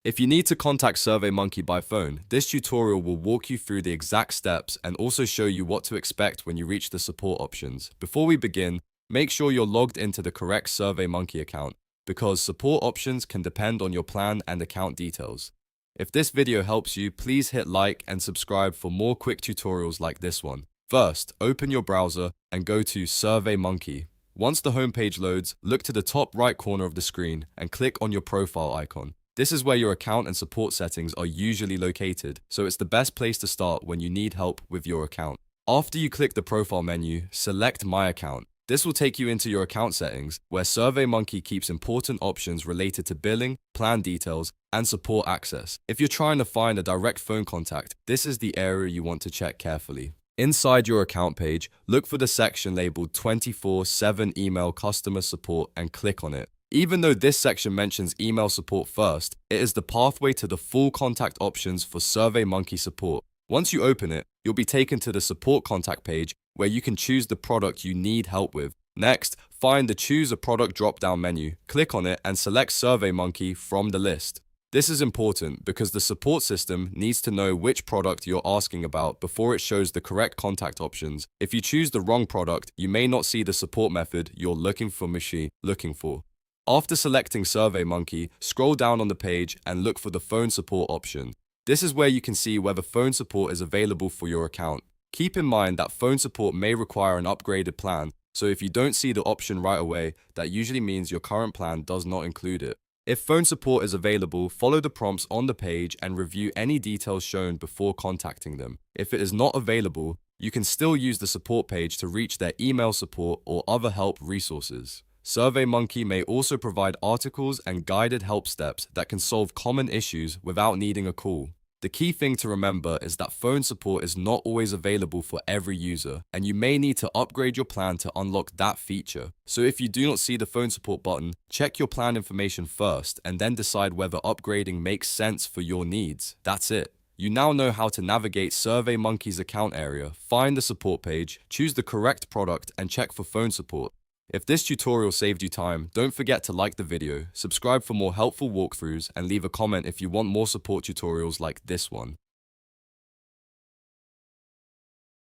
If you need to contact SurveyMonkey by phone, this tutorial will walk you through the exact steps and also show you what to expect when you reach the support options. Before we begin, make sure you're logged into the correct SurveyMonkey account, because support options can depend on your plan and account details. If this video helps you, please hit like and subscribe for more quick tutorials like this one. First, open your browser and go to SurveyMonkey. Once the homepage loads, look to the top right corner of the screen and click on your profile icon. This is where your account and support settings are usually located, so it's the best place to start when you need help with your account. After you click the profile menu, select My Account. This will take you into your account settings, where SurveyMonkey keeps important options related to billing, plan details, and support access. If you're trying to find a direct phone contact, this is the area you want to check carefully. Inside your account page, look for the section labeled 24/7 Email Customer Support and click on it. Even though this section mentions email support first, it is the pathway to the full contact options for SurveyMonkey support. Once you open it, you'll be taken to the support contact page where you can choose the product you need help with. Next, find the Choose a Product drop-down menu, click on it and select SurveyMonkey from the list. This is important because the support system needs to know which product you're asking about before it shows the correct contact options. If you choose the wrong product, you may not see the support method you're looking for. After selecting SurveyMonkey, scroll down on the page and look for the phone support option. This is where you can see whether phone support is available for your account. Keep in mind that phone support may require an upgraded plan, so if you don't see the option right away, that usually means your current plan does not include it. If phone support is available, follow the prompts on the page and review any details shown before contacting them. If it is not available, you can still use the support page to reach their email support or other help resources. SurveyMonkey may also provide articles and guided help steps that can solve common issues without needing a call. The key thing to remember is that phone support is not always available for every user, and you may need to upgrade your plan to unlock that feature. So if you do not see the phone support button, check your plan information first and then decide whether upgrading makes sense for your needs. That's it. You now know how to navigate SurveyMonkey's account area, find the support page, choose the correct product, and check for phone support. If this tutorial saved you time, don't forget to like the video, subscribe for more helpful walkthroughs, and leave a comment if you want more support tutorials like this one.